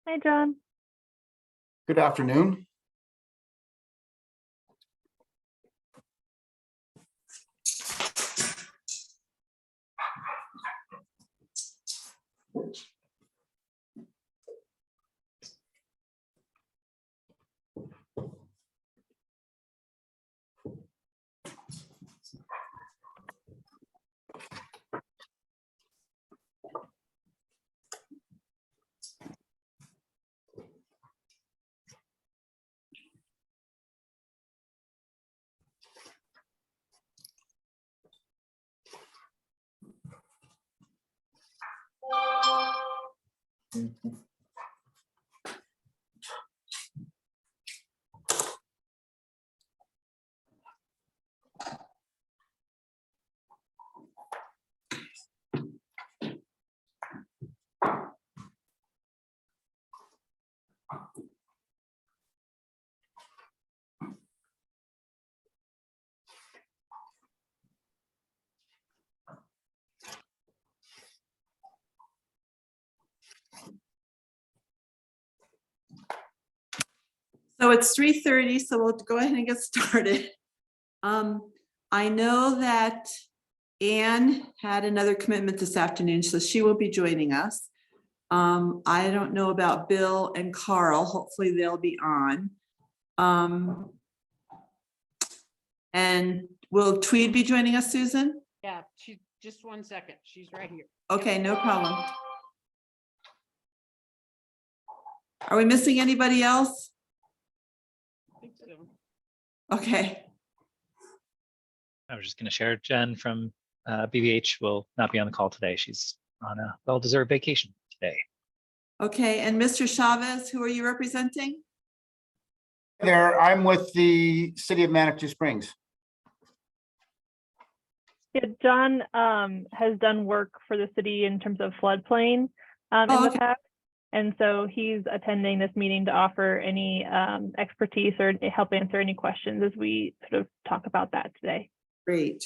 Hi, John. Good afternoon. So it's 3:30, so we'll go ahead and get started. I know that Anne had another commitment this afternoon, so she will be joining us. I don't know about Bill and Carl. Hopefully they'll be on. And will Tweed be joining us, Susan? Yeah, she, just 1 second. She's right here. Okay, no problem. Are we missing anybody else? I think so. Okay, I was just going to share Jen from BVH will not be on the call today. She's on a well-deserved vacation today. okay. And Mr. Chavez, who are you representing? There, I'm with the City of Manitou Springs. Yeah, John has done work for the city in terms of floodplain in the okay. past. And so he's attending this meeting to offer any expertise or help answer any questions as we sort of talk about that today. Great.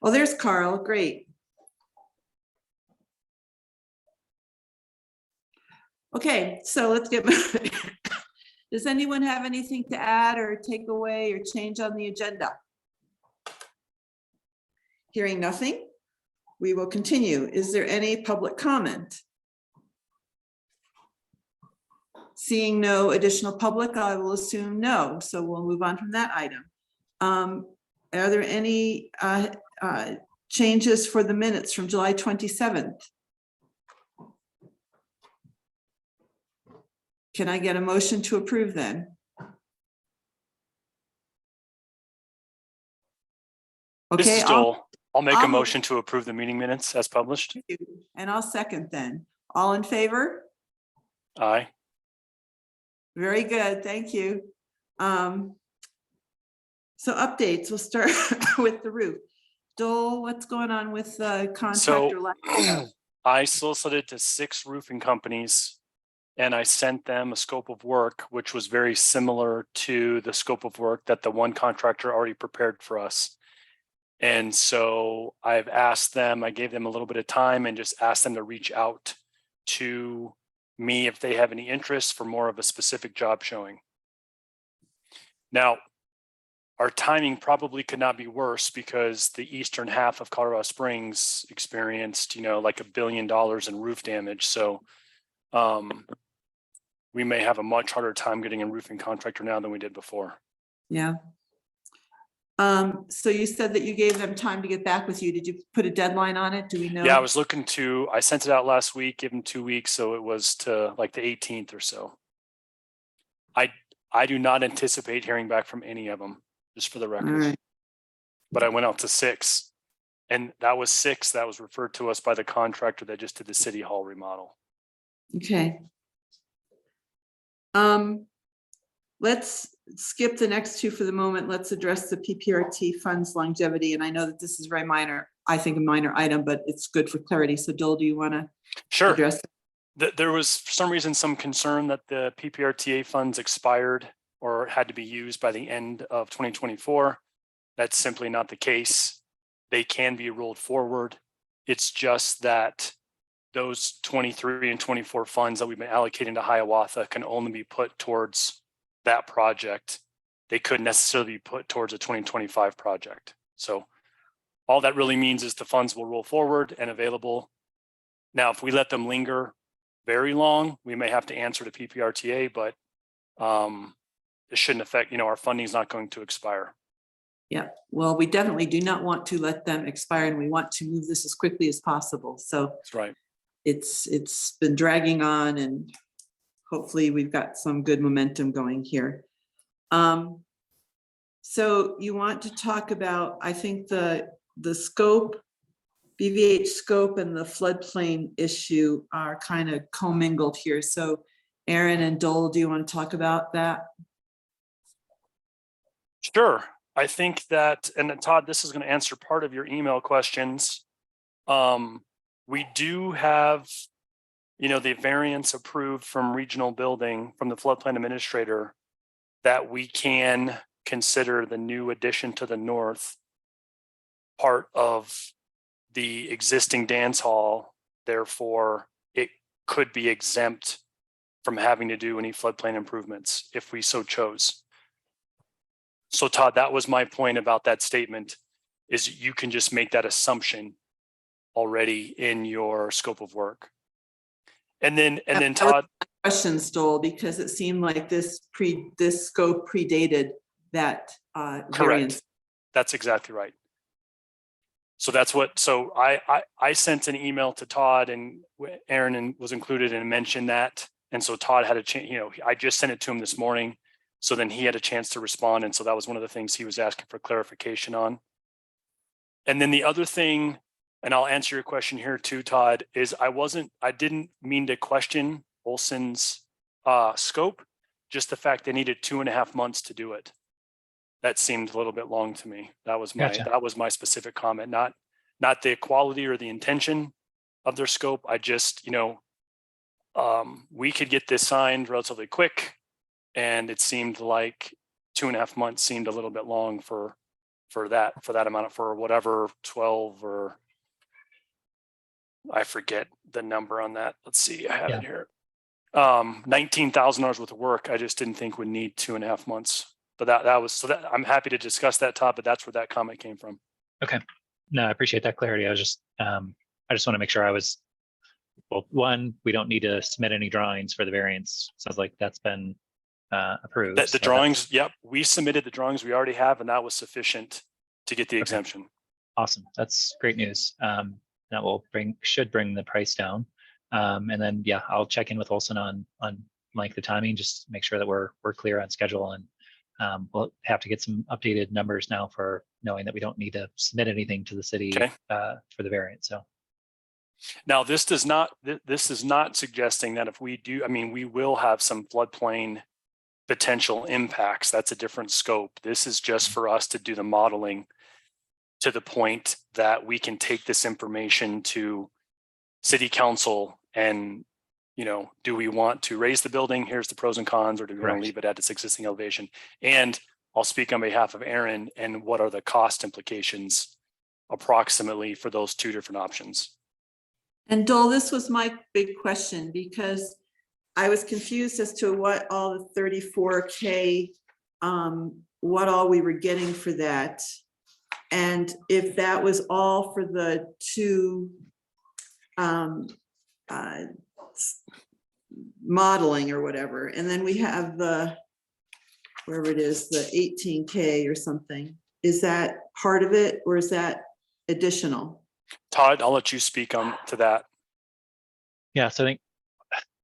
Oh, there's Carl. Great. Okay, so let's get moving. Does anyone have anything to add or take away or change on the agenda? Hearing nothing, we will continue. Is there any public comment? Seeing no additional public, I will assume no. So we'll move on from that item. Are there any changes for the minutes from July 27th? Can I get a motion to approve then? This Okay, is Joel. I'll make I'll a move- motion to approve the meeting minutes as published. and I'll second then. All in favor? Aye. Very good, thank you. So updates, we'll start with the roof. Dole, what's going on with the contractor? I solicited to 6 roofing companies and I sent them a scope of work, which was very similar to the scope of work that the one contractor already prepared for us. And so I've asked them, I gave them a little bit of time and just asked them to reach out to me if they have any interest for more of a specific job showing. Now, our timing probably could not be worse because the eastern half of Colorado Springs experienced, like $1 billion in roof damage. So we may have a much harder time getting a roofing contractor now than we did before. Yeah. So you said that you gave them time to get back with you. Did you put a deadline on it? Do we know? Yeah, I sent it out last week, give them 2 weeks. So it was to like the 18th or so. I do not anticipate hearing back from any of them, just for the record. All right. But I went out to 6 and that was 6 that was referred to us by the contractor that just did the city hall remodel. Okay. Let's skip the next 2 for the moment. Let's address the PPRT funds longevity. And I know that this is very minor, I think a minor item, but it's good for clarity. So Dole, do you want to address it? There was for some reason some concern that the PPRTA funds expired or had to be used by the end of 2024. That's simply not the case. they can be rolled forward. It's just that those 23 and 24 funds that we've been allocating to Hiawatha can only be put towards that project. They couldn't necessarily be put towards a 2025 project. So all that really means is the funds will roll forward and available. Now, if we let them linger very long, we may have to answer to PPRTA, but it shouldn't affect, our funding is not going to expire. Yeah, well, we definitely do not want to let them expire, and we want to move this as quickly as possible. So That's right. it's been dragging on, and hopefully we've got some good momentum going here. So you want to talk about, I think the scope, BVH scope and the floodplain issue are kind of commingled here. So Aaron and Dole, do you want to talk about that? Sure. I think that, and then Todd, this is going to answer part of your email questions. We do have, the variance approved from regional building from the floodplain administrator that we can consider the new addition to the north part of the existing dance hall. Therefore, it could be exempt from having to do any floodplain improvements if we so chose. So Todd, that was my point about that statement, is you can just make that assumption already in your scope of work. And then Todd. Questions, Dole, because it seemed like this scope predated that variance. Correct. That's exactly right. So I sent an email to Todd, and Aaron was included and mentioned that. And so Todd had a chance, I just sent it to him this morning. So then he had a chance to respond. And so that was one of the things he was asking for clarification on. And then the other thing, and I'll answer your question here too, Todd, is I didn't mean to question Olson's scope, just the fact they needed 2.5 months to do it. That seemed a little bit long to me. That was my specific comment, not the quality or the intention of their scope. I just, we could get this signed relatively quick, and it seemed like 2.5 months seemed a little bit long for that amount, for whatever 12, or I forget the number on that. Let's see, I have it here. $19,000 worth of work. I just didn't think would need 2.5 months. But that was I'm happy to discuss that, Todd, but that's where that comment came from. Okay. No, I appreciate that clarity. I just want to make sure one, we don't need to submit any drawings for the variance. Sounds like that's been approved. The drawings, yep. We submitted the drawings we already have, and that was sufficient to get the exemption. Awesome. That's great news. That should bring the price down. And then, yeah, I'll check in with Olson on length of timing, just make sure that we're clear on schedule, and we'll have to get some updated numbers now for knowing that we don't need to submit anything to the city for the variant. So now this is not suggesting that if we do, we will have some floodplain potential impacts. That's a different scope. This is just for us to do the modeling to the point that we can take this information to city council and, do we want to raise the building? Here's the pros and cons, or do we want to leave it at its existing elevation? And I'll speak on behalf of Aaron, and what are the cost implications approximately for those two different options? And Dole, this was my big question, because I was confused as to what all the 34K, what all we were getting for that. And if that was all for the two modeling or whatever. And then we have wherever it is, the 18K or something. Is that part of it, or is that additional? Todd, I'll let you speak on to that. yeah, so I think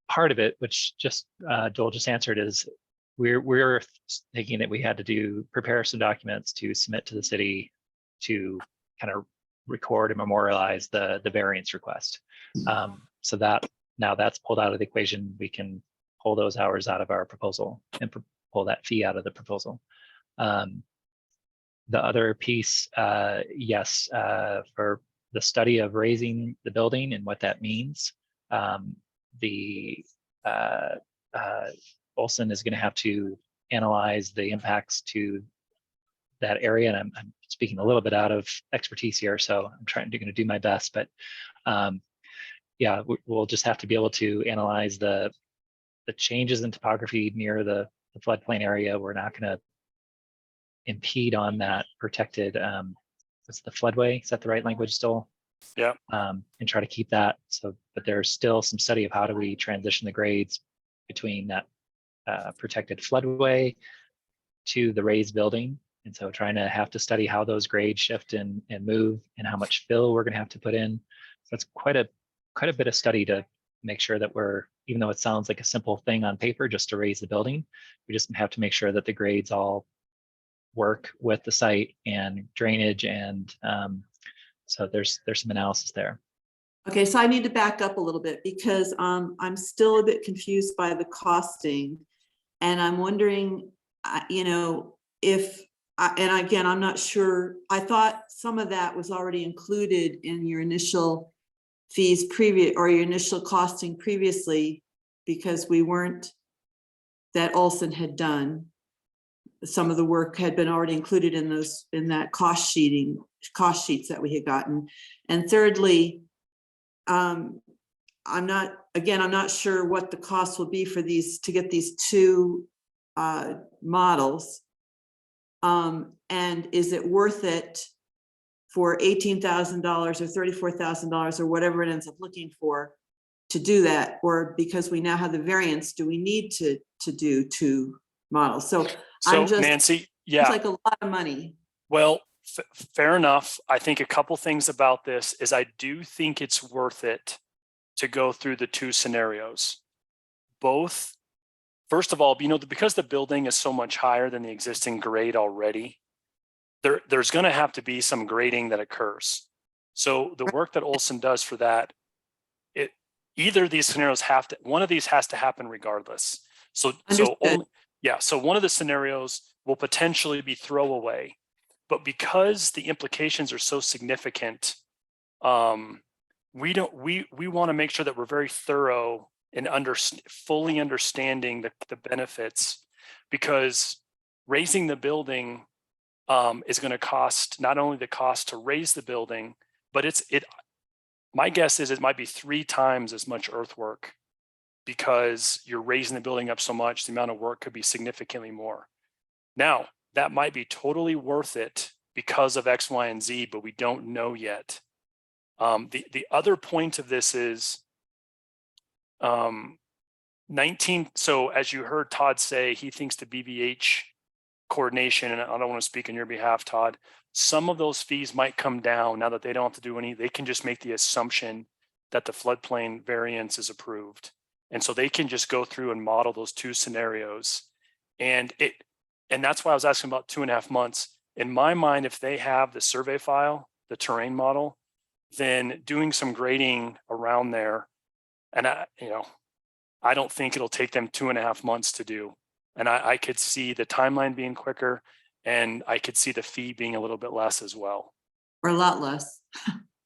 part of it, which Joel just answered, is we're thinking that we had to prepare some documents to submit to the city to kind of record and memorialize the variance request. So that now that's pulled out of the equation, we can pull those hours out of our proposal and pull that fee out of the proposal. The other piece, yes, for the study of raising the building and what that means, Olson is going to have to analyze the impacts to that area, and I'm speaking a little bit out of expertise here, so I'm going to do my best. But yeah, we'll just have to be able to analyze the changes in topography near the floodplain area. We're not going to impede on that protected, what's the floodway? Is that the right language still? Yeah. And try to keep that. So, but there's still some study of how do we transition the grades between that protected floodway to the raised building. And so trying to have to study how those grades shift and move and how much fill we're going to have to put in. So it's quite a bit of study to make sure that we're, even though it sounds like a simple thing on paper just to raise the building, we just have to make sure that the grades all work with the site and drainage. And so there's some analysis there. Okay, so I need to back up a little bit because I'm still a bit confused by the costing. And I'm wondering, you know, if, and again, I'm not sure, I thought some of that was already included in your initial fees or your initial costing previously, because we weren't, that Olson had done. Some of the work had been already included in that cost sheets that we had gotten. And thirdly, I'm not sure what the cost will be for these, to get these two models. And is it worth it for $18,000 or $34,000 or whatever it ends up looking for to do that? Or because we now have the variance, do we need to do two models? So I'm just, Nancy, yeah. it's like a lot of money. Well, fair enough. I think a couple things about this is I do think it's worth it to go through the two scenarios. Both, first of all, you know, because the building is so much higher than the existing grade already, there's going to have to be some grading that occurs. So the work that Olson does for that, either of these scenarios one of these has to happen regardless. So one of the scenarios will potentially be throwaway, but because the implications are so significant, we want to make sure that we're very thorough in fully understanding the benefits, because raising the building is going to cost not only the cost to raise the building, but my guess is it might be 3 times as much earthwork, because you're raising the building up so much, the amount of work could be significantly more. Now, that might be totally worth it because of X, Y, and Z, but we don't know yet. The other point of this is 19. So as you heard Todd say, he thinks the BVH coordination, and I don't want to speak on your behalf, Todd, some of those fees might come down now that they don't have to do they can just make the assumption that the floodplain variance is approved. And so they can just go through and model those two scenarios. And that's why I was asking about 2.5 months. In my mind, if they have the survey file, the terrain model, then doing some grading around there, and I don't think it'll take them 2.5 months to do. And I could see the timeline being quicker, and I could see the fee being a little bit less as well. Or a lot less.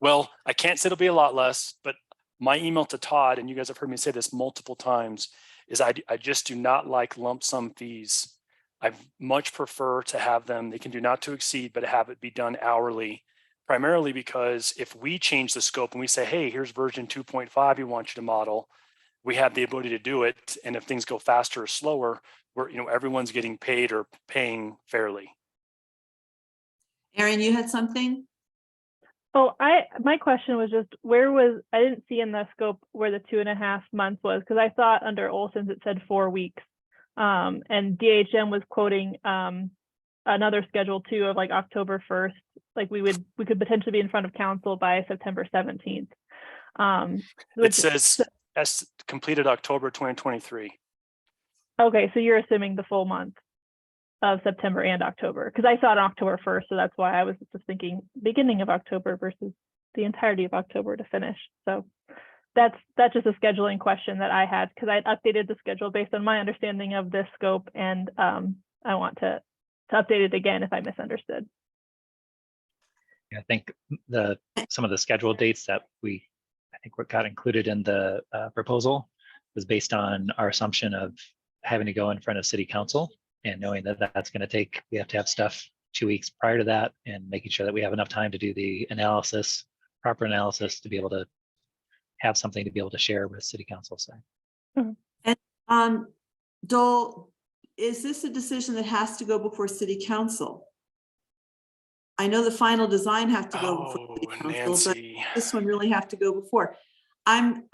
Well, I can't say it'll be a lot less, but my email to Todd, and you guys have heard me say this multiple times, is I just do not like lump sum fees. I much prefer to have them, they can do not to exceed, but have it be done hourly, primarily because if we change the scope and we say, hey, here's version 2.5 we want you to model, we have the ability to do it. And if things go faster or slower, everyone's getting paid or paying fairly. Erin, you had something? Oh, my question was just I didn't see in the scope where the 2.5 months was, because I thought under Olson's it said 4 weeks. And DHM was quoting another schedule too of like October 1st. Like we could potentially be in front of council by September 17th. It says as completed October 2023. Okay, so you're assuming the full month of September and October, because I saw it on October 1st, so that's why I was just thinking beginning of October versus the entirety of October to finish. So that's just a scheduling question that I had, because I had updated the schedule based on my understanding of this scope, and I want to update it again if I misunderstood. I think some of the scheduled dates that I think what got included in the proposal was based on our assumption of having to go in front of city council and knowing that that's going to we have to have stuff 2 weeks prior to that and making sure that we have enough time to do the analysis, proper analysis, to be able to have something to be able to share with city council. So Dole, is this a decision that has to go before city council? I know the final design have to go before Oh, city council, but Nancy. this one really have to go before. I'm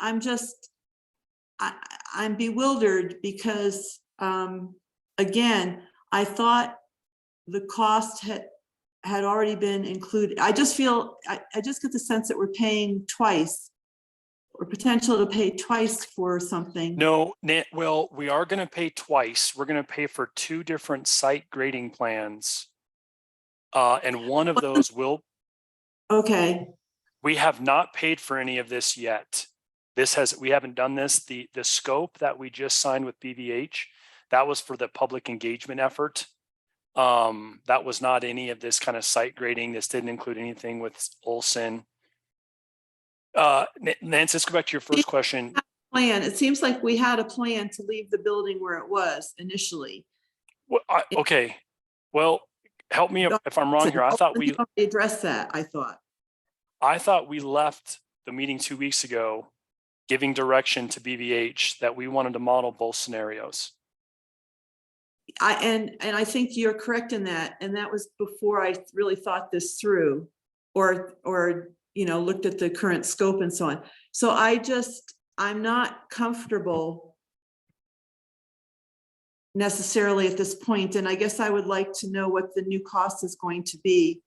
bewildered because, again, I thought the cost had already been included. I just feel, I just get the sense that we're paying twice, or potential to pay twice for something. No, well, we are going to pay twice. We're going to pay for 2 different site grading plans. And one of those Okay, we have not paid for any of this yet. We haven't done this. The scope that we just signed with BVH, that was for the public engagement effort. That was not any of this kind of site grading. This didn't include anything with Olson. Nancy, let's go back to your first question. plan. It seems like we had a plan to leave the building where it was initially. Well, okay, well, help me if I'm wrong here. I thought we addressed that, I thought. we left the meeting 2 weeks ago, giving direction to BVH that we wanted to model both scenarios. And I think you're correct in that. And that was before I really thought this through or, looked at the current scope and so on. So I'm not comfortable necessarily at this point. And I guess I would like to know what the new cost is going to be,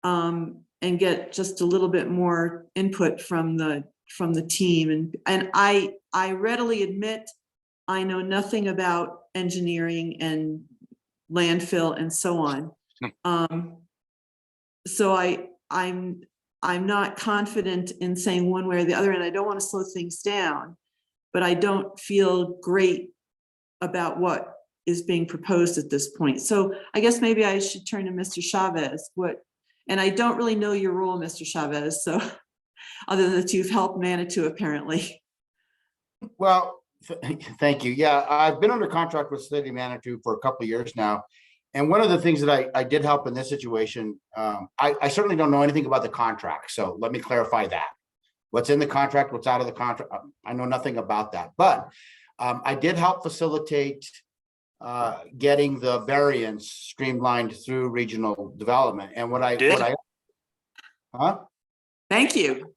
and get just a little bit more input from the team. And I readily admit I know nothing about engineering and landfill and so on. So I'm not confident in saying one way or the other, and I don't want to slow things down, but I don't feel great about what is being proposed at this point. So I guess maybe I should turn to Mr. Chavez. And I don't really know your role, Mr. Chavez, so other than that you've helped Manitou apparently. Well, thank you. Yeah, I've been under contract with City of Manitou for a couple of years now. And one of the things that I did help in this situation, I certainly don't know anything about the contract. So let me clarify that. What's in the contract, what's out of the contract, I know nothing about that. But I did help facilitate getting the variance streamlined through regional development. And Thank you.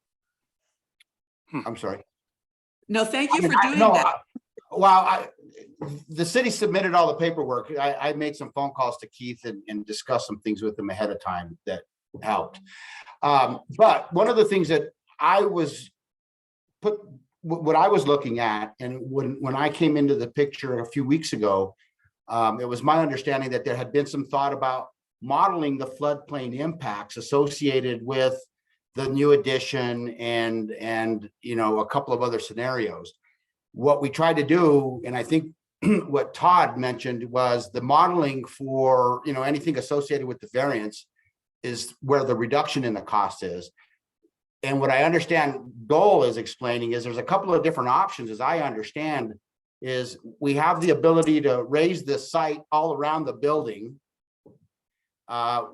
I'm sorry. No, thank you for doing No, that. the city submitted all the paperwork. I made some phone calls to Keith and discussed some things with him ahead of time that helped. But one of the things that what I was looking at, and when I came into the picture a few weeks ago, it was my understanding that there had been some thought about modeling the floodplain impacts associated with the new addition and a couple of other scenarios. What we tried to do, and I think what Todd mentioned, was the modeling for anything associated with the variance is where the reduction in the cost is. And what I understand Dole is explaining is there's a couple of different options, as I understand, is we have the ability to raise the site all around the building, and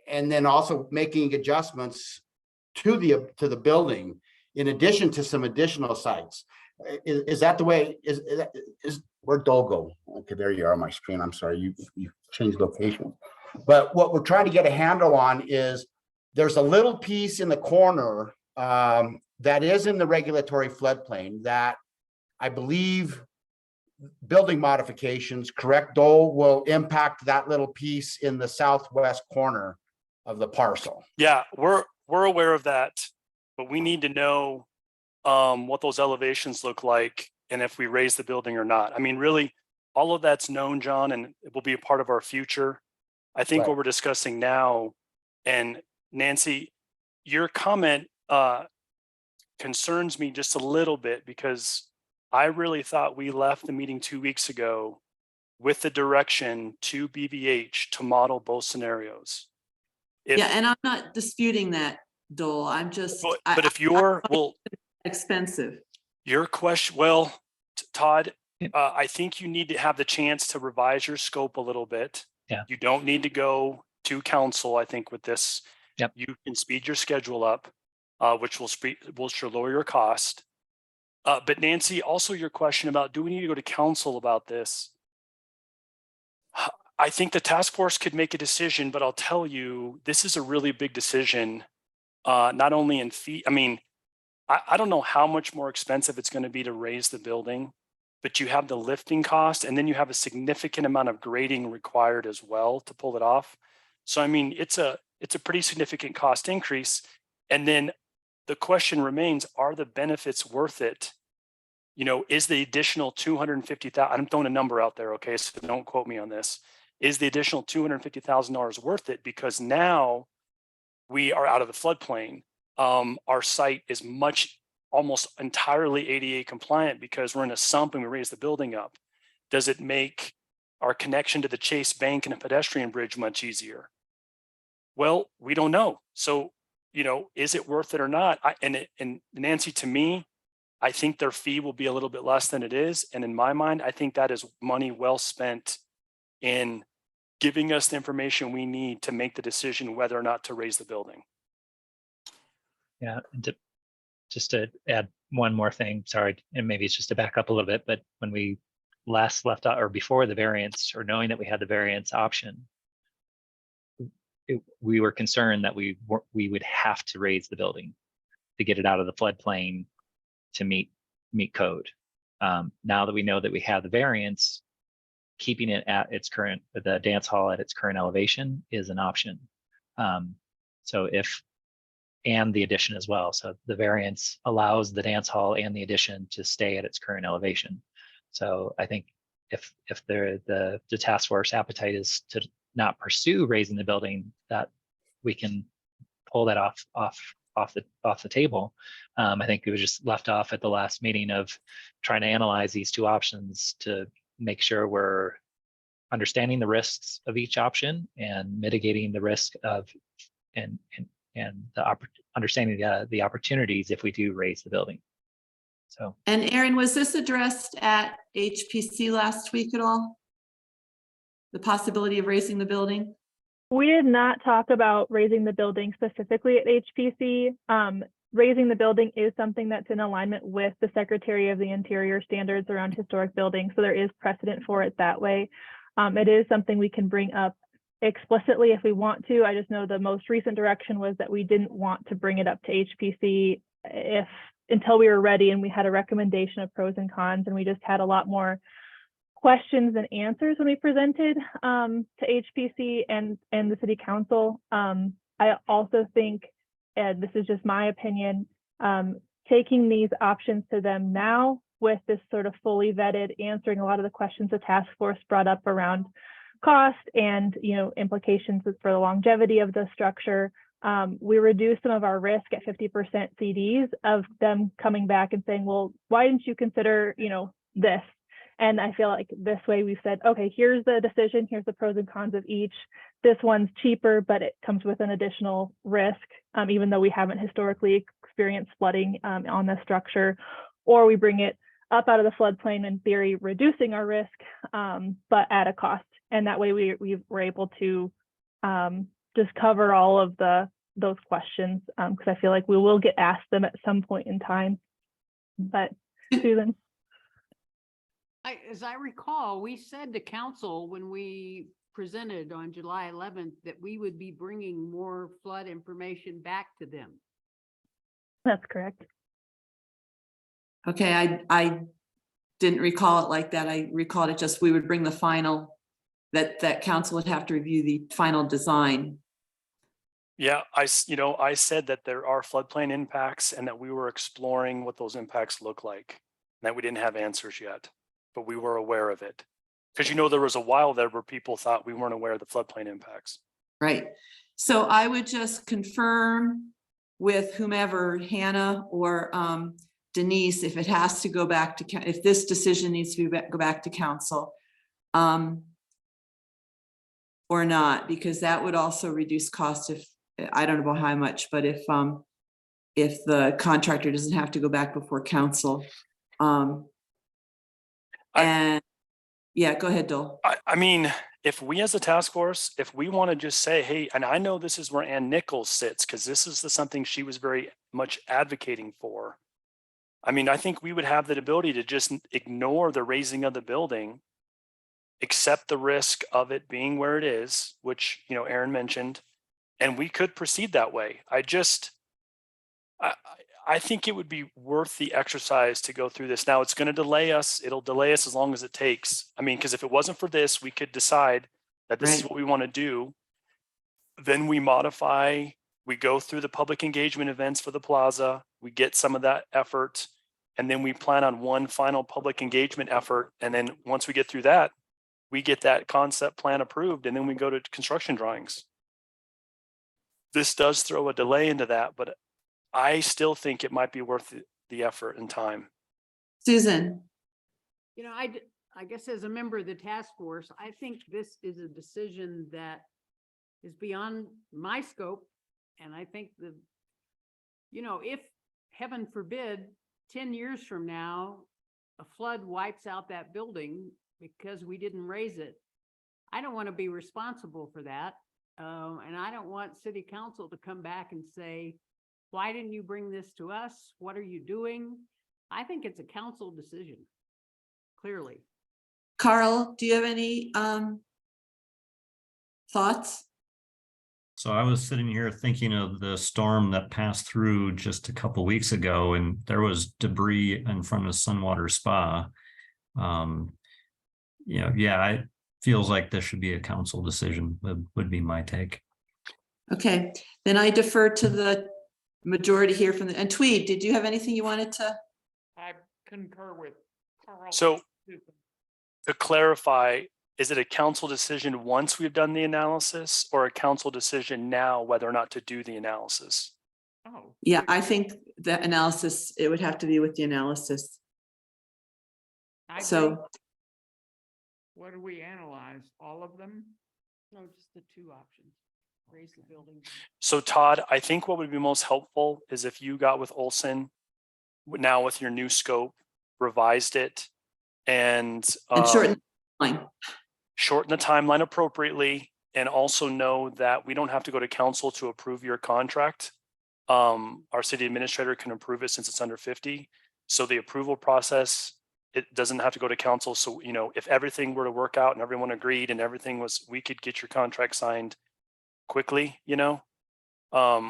then also making adjustments to the building in addition to some additional sites. Is that the way? Is where'd Dole go? Okay, there you are on my screen. I'm sorry, you changed location. But what we're trying to get a handle on is there's a little piece in the corner that is in the regulatory floodplain that I believe building modifications, correct, Dole, will impact that little piece in the southwest corner of the parcel. Yeah, we're aware of that, but we need to know what those elevations look like and if we raise the building or not. I mean, really, all of that's known, John, and it will be a part of our future. I think what we're discussing now, and Nancy, your comment concerns me just a little bit because I really thought we left the meeting 2 weeks ago with the direction to BVH to model both scenarios. Yeah, and I'm not disputing that, Dole. I'm just. But if you're, well, expensive. Your question, well, Todd, I think you need to have the chance to revise your scope a little bit. Yeah. You don't need to go to council, I think with this, Yep. you can speed your schedule up, which will sure lower your cost. But Nancy, also your question about, do we need to go to council about this? I think the task force could make a decision, but I'll tell you, this is a really big decision, not only in fee. I mean, I don't know how much more expensive it's going to be to raise the building, but you have the lifting cost, and then you have a significant amount of grading required as well to pull it off. So, I mean, it's a pretty significant cost increase. And then the question remains, are the benefits worth it? You know, is the additional 250,000, I'm throwing a number out there, okay, so don't quote me on this. Is the additional $250,000 worth it? Because now we are out of the floodplain. Our site is almost entirely ADA compliant because we're in a sump and we raise the building up. Does it make our connection to the Chase Bank and a pedestrian bridge much easier? Well, we don't know. So, you know, is it worth it or not? And Nancy, to me, I think their fee will be a little bit less than it is. And in my mind, I think that is money well spent in giving us the information we need to make the decision whether or not to raise the building. Yeah, and just to add one more thing, sorry, and maybe it's just to back up a little bit, but when we last left out, or before the variance, or knowing that we had the variance option, we were concerned that we would have to raise the building to get it out of the floodplain to meet code. Now that we know that we have the variance, keeping it at its current, the dance hall at its current elevation is an option. So and the addition as well. So the variance allows the dance hall and the addition to stay at its current elevation. So I think if the task force appetite is to not pursue raising the building, that we can pull that off the table. I think it was just left off at the last meeting of trying to analyze these two options to make sure we're understanding the risks of each option and mitigating the risk of and understanding the opportunities if we do raise the building. So. And Aaron, was this addressed at HPC last week at all? The possibility of raising the building? We did not talk about raising the building specifically at HPC. Raising the building is something that's in alignment with the Secretary of the Interior standards around historic buildings. So there is precedent for it that way. It is something we can bring up explicitly if we want to. I just know the most recent direction was that we didn't want to bring it up to HPC until we were ready and we had a recommendation of pros and cons, and we just had a lot more questions and answers when we presented to HPC and the City Council. I also think, and this is just my opinion, taking these options to them now with this sort of fully vetted, answering a lot of the questions the task force brought up around cost and implications for the longevity of the structure. We reduced some of our risk at 50% CDs of them coming back and saying, well, why didn't you consider this? And I feel like this way we've said, okay, here's the decision, here's the pros and cons of each. This one's cheaper, but it comes with an additional risk, even though we haven't historically experienced flooding on the structure. Or we bring it up out of the floodplain, in theory, reducing our risk, but at a cost. And that way we were able to just cover all of those questions, because I feel like we will get asked them at some point in time. But Susan? As I recall, we said to council when we presented on July 11th that we would be bringing more flood information back to them. That's correct. Okay, I didn't recall it like that. I recalled it just we would bring the final, that council would have to review the final design. Yeah, I said that there are floodplain impacts and that we were exploring what those impacts look like, and that we didn't have answers yet, but we were aware of it. Because there was a while there where people thought we weren't aware of the floodplain impacts. Right. So I would just confirm with whomever, Hannah or Denise, if it has to go back to, if this decision needs to go back to council or not, because that would also reduce cost if, I don't know how much, but if the contractor doesn't have to go back before council. And yeah, go ahead, Dole. I mean, if we as a task force, if we want to just say, hey, and I know this is where Ann Nichols sits, because this is something she was very much advocating for. I mean, I think we would have the ability to just ignore the raising of the building, accept the risk of it being where it is, which, you know, Aaron mentioned, and we could proceed that way. I think it would be worth the exercise to go through this. Now it's going to delay us. It'll delay us as long as it takes. I mean, because if it wasn't for this, we could decide that this is Right. what we want to do. Then we modify, we go through the public engagement events for the plaza, we get some of that effort, and then we plan on one final public engagement effort. And then once we get through that, we get that concept plan approved, and then we go to construction drawings. This does throw a delay into that, but I still think it might be worth the effort and time. Susan, You know, I guess as a member of the task force, I think this is a decision that is beyond my scope. And I think you know, if heaven forbid, 10 years from now, a flood wipes out that building because we didn't raise it, I don't want to be responsible for that. And I don't want city council to come back and say, why didn't you bring this to us? What are you doing? I think it's a council decision, clearly. Carl, do you have any thoughts? So I was sitting here thinking of the storm that passed through just a couple weeks ago, and there was debris in front of Sunwater Spa. You know, yeah, it feels like this should be a council decision, would be my take. Okay, then I defer to the majority here from and Tweed, did you have anything you wanted to? I concur with Carl. So to clarify, is it a council decision once we've done the analysis, or a council decision now whether or not to do the analysis? Oh, Yeah, I think the analysis, it would have to be with the analysis. I So, think- what do we analyze? All of them? No, just the two options, raise the building. So Todd, I think what would be most helpful is if you got with Olson now with your new scope, revised it, and shorten the line. shorten the timeline appropriately, and also know that we don't have to go to council to approve your contract. Our city administrator can approve it since it's under 50. So the approval process, it doesn't have to go to council. So, you know, if everything were to work out and everyone agreed and everything was, we could get your contract signed quickly, you know,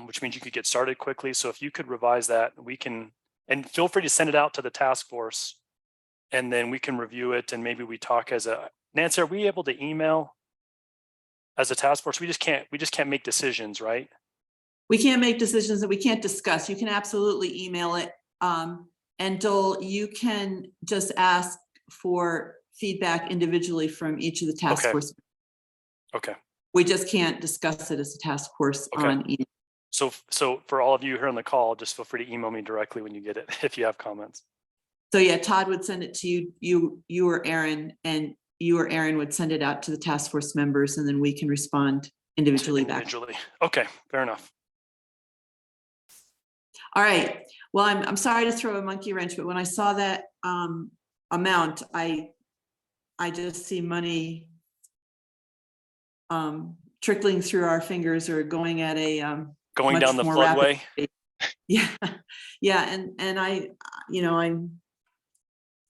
which means you could get started quickly. So if you could revise that, we can, and feel free to send it out to the task force, and then we can review it. And maybe we talk as a, Nancy, are we able to email as a task force? We just can't make decisions, right? We can't make decisions that we can't discuss. You can absolutely email it. And Dole, you can just ask for feedback individually from each of the task Okay. force. Okay. We just can't discuss it as a task force Okay. on email. So for all of you here on the call, just feel free to email me directly when you get it, if you have comments. So yeah, Todd would send it to you or Aaron, and you or Aaron would send it out to the task force members, and then we can respond individually back. Individually. Okay, fair enough. All right. Well, I'm sorry to throw a monkey wrench, but when I saw that amount, I just see money trickling through our fingers or going at a Going much down the more rapid floodway. pace. Yeah, yeah, and I, you know,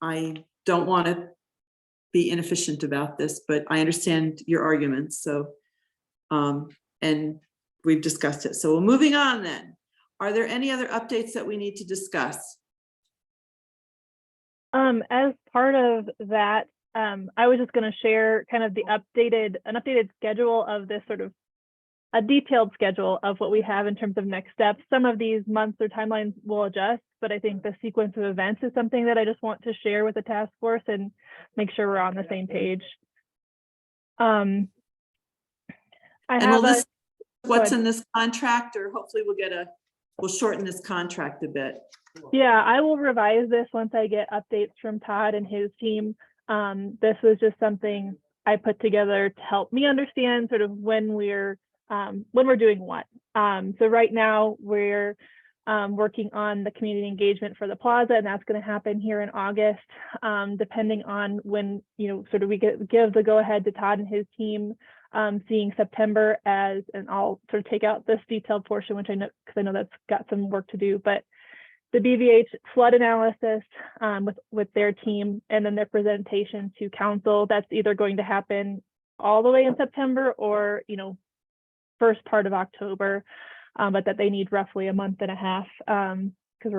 I don't want to be inefficient about this, but I understand your arguments. So, and we've discussed it. So moving on then. Are there any other updates that we need to discuss? As part of that, I was just going to share kind of an updated schedule of this, sort of a detailed schedule of what we have in terms of next steps. Some of these months or timelines will adjust, but I think the sequence of events is something that I just want to share with the task force and make sure we're on the same page. What's in this contract, or hopefully we'll shorten this contract a bit. Yeah, I will revise this once I get updates from Todd and his team. This was just something I put together to help me understand sort of when we're doing what. So right now we're working on the community engagement for the plaza, and that's going to happen here in August, depending on when, sort of we give the go ahead to Todd and his team, seeing September as, and I'll sort of take out this detailed portion, which I know, because I know that's got some work to do, but the BVH flood analysis with their team, and then their presentation to council, that's either going to happen all the way in September or, first part of October, but that they need roughly a month and a half, because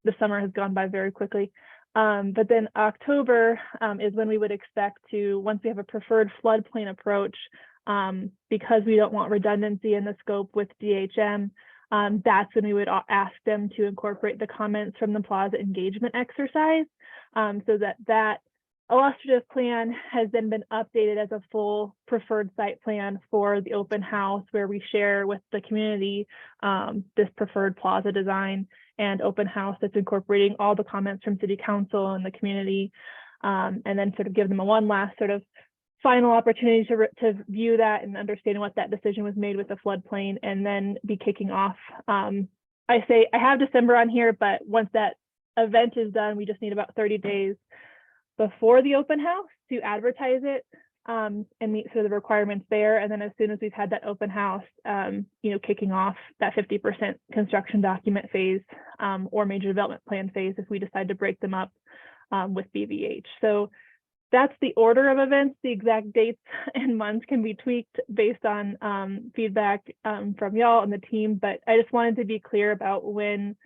the summer has gone by very quickly. But then October is when we would expect to, once we have a preferred floodplain approach, because we don't want redundancy in the scope with DHM, that's when we would ask them to incorporate the comments from the plaza engagement exercise, so that illustrative plan has then been updated as a full preferred site plan for the open house, where we share with the community this preferred plaza design and open house that's incorporating all the comments from city council and the community, and then sort of give them a one last sort of final opportunity to view that and understand what that decision was made with the floodplain, and then be kicking off. I have December on here, but once that event is done, we just need about 30 days before the open house to advertise it, and meet sort of the requirements there. And then as soon as we've had that open house, kicking off that 50% construction document phase, or major development plan phase, if we decide to break them up with BVH. So that's the order of events. The exact dates and months can be tweaked based on feedback from y'all and the team, but I just wanted to be clear about when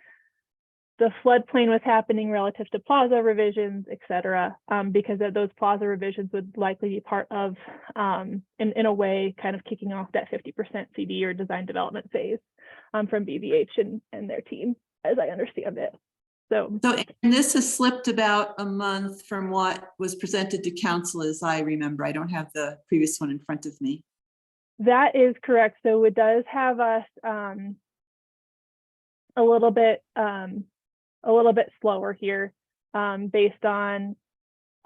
the floodplain was happening relative to plaza revisions, et cetera, because of those plaza revisions would likely be part of, in a way, kind of kicking off that 50% CD or design development phase from BVH and their team, as I understand it. So, and this has slipped about a month from what was presented to council, as I remember. I don't have the previous one in front of me. that is correct. So it does have us a little bit slower here, based on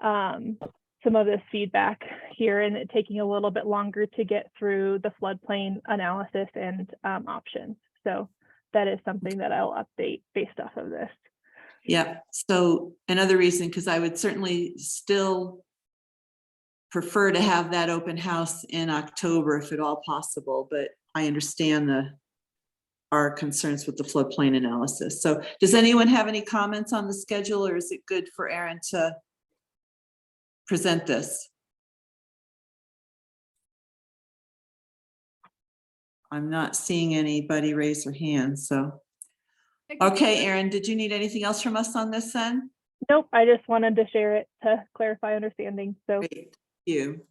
some of this feedback here, and it taking a little bit longer to get through the floodplain analysis and options. So that is something that I'll update based off of this. Yeah, so another reason, because I would certainly still prefer to have that open house in October if at all possible, but I understand our concerns with the floodplain analysis. So does anyone have any comments on the schedule, or is it good for Aaron to present this? I'm not seeing anybody raise their hand, so. Okay, Aaron, did you need anything else from us on this then? Nope, I just wanted to share it to clarify understanding. So Great, thank you.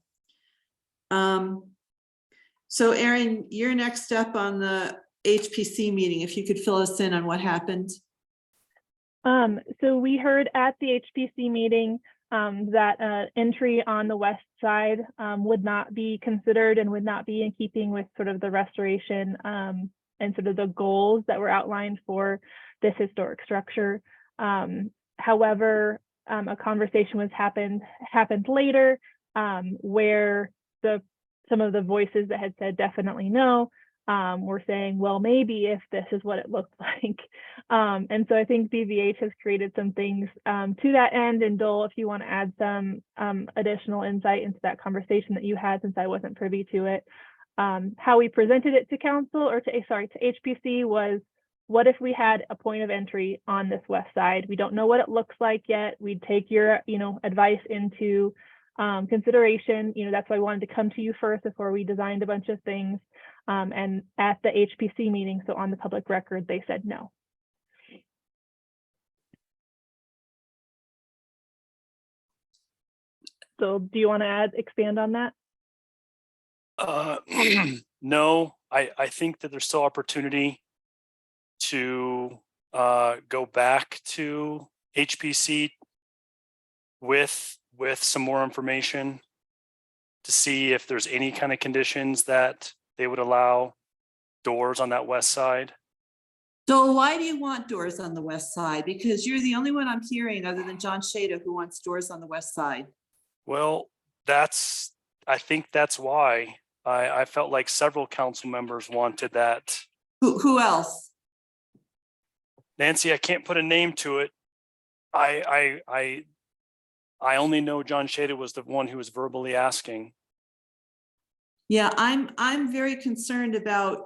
So Aaron, you're next up on the HPC meeting. If you could fill us in on what happened. So we heard at the HPC meeting that entry on the west side would not be considered and would not be in keeping with sort of the restoration and sort of the goals that were outlined for this historic structure. However, a conversation happened later where some of the voices that had said definitely no were saying, well, maybe if this is what it looked like. And so I think BVH has created some things to that end. And Dole, if you want to add some additional insight into that conversation that you had, since I wasn't privy to it, how we presented it to council, or to HPC, was, what if we had a point of entry on this west side? We don't know what it looks like yet. We'd take your advice into consideration. That's why I wanted to come to you first before we designed a bunch of things. And at the HPC meeting, so on the public record, they said no. So do you want to expand on that? No, I think that there's still opportunity to go back to HPC with some more information to see if there's any kind of conditions that they would allow doors on that west side. So why do you want doors on the west side? Because you're the only one I'm hearing, other than John Shada, who wants doors on the west side. Well, I think that's why I felt like several council members wanted that. Who else? Nancy, I can't put a name to it. I only know John Shada was the one who was verbally asking. Yeah, I'm very concerned about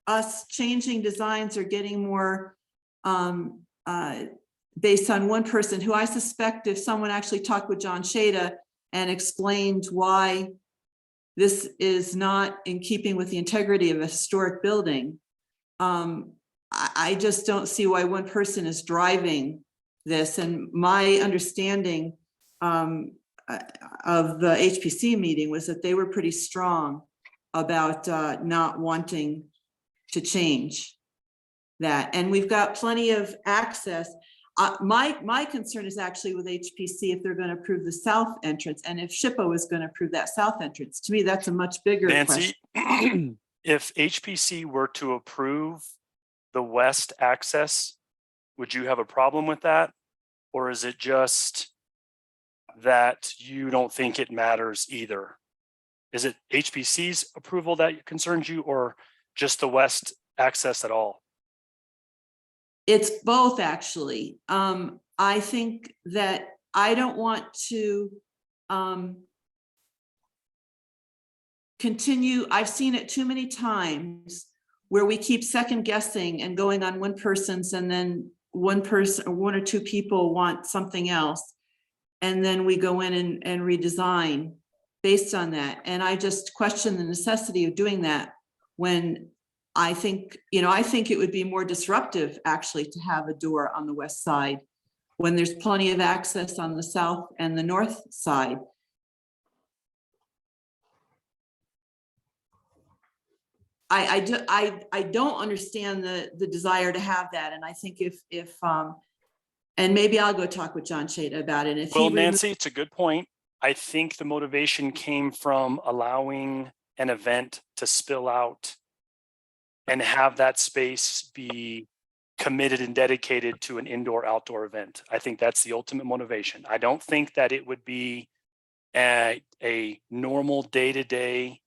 us changing designs or getting more based on one person who I suspect if someone actually talked with John Shada and explained why this is not in keeping with the integrity of a historic building, I just don't see why one person is driving this. And my understanding of the HPC meeting was that they were pretty strong about not wanting to change that. And we've got plenty of access. My concern is actually with HPC if they're going to approve the south entrance and if SHPO is going to approve that south entrance. To me, that's a much bigger question. Nancy, if HPC were to approve the west access, would you have a problem with that? Or is it just that you don't think it matters either? Is it HPC's approval that concerns you or just the west access at all? It's both, actually. I think that I don't want to continue. I've seen it too many times where we keep second guessing and going on one person's and then one person or one or two people want something else. And then we go in and redesign based on that. And I just question the necessity of doing that when I think it would be more disruptive actually to have a door on the west side when there's plenty of access on the south and the north side. I don't understand the desire to have that. And I think if and maybe I'll go talk with John Shada about it. If well, Nancy, it's a good point. I think the motivation came from allowing an event to spill out and have that space be committed and dedicated to an indoor-outdoor event. I think that's the ultimate motivation. I don't think that it would be a normal day-to-day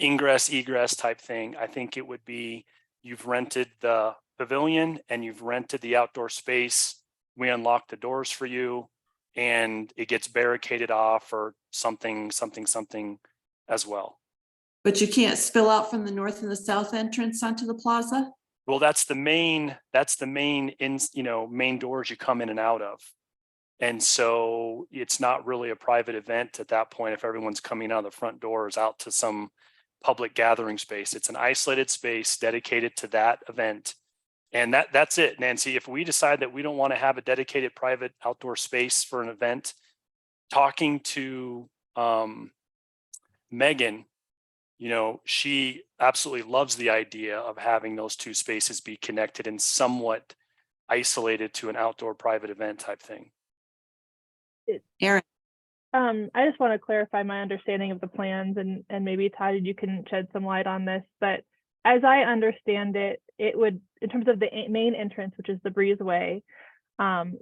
ingress, egress type thing. I think it would be, you've rented the pavilion and you've rented the outdoor space. We unlock the doors for you and it gets barricaded off or something as well. But you can't spill out from the north and the south entrance onto the plaza? Well, that's the main main doors you come in and out of. And so it's not really a private event at that point if everyone's coming out of the front doors out to some public gathering space. It's an isolated space dedicated to that event. And that's it, Nancy. If we decide that we don't want to have a dedicated private outdoor space for an event, talking to Megan, she absolutely loves the idea of having those two spaces be connected and somewhat isolated to an outdoor private event type thing. Aaron. I just want to clarify my understanding of the plans and maybe Todd, you can shed some light on this, but as I understand it, it would, in terms of the main entrance, which is the breezeway,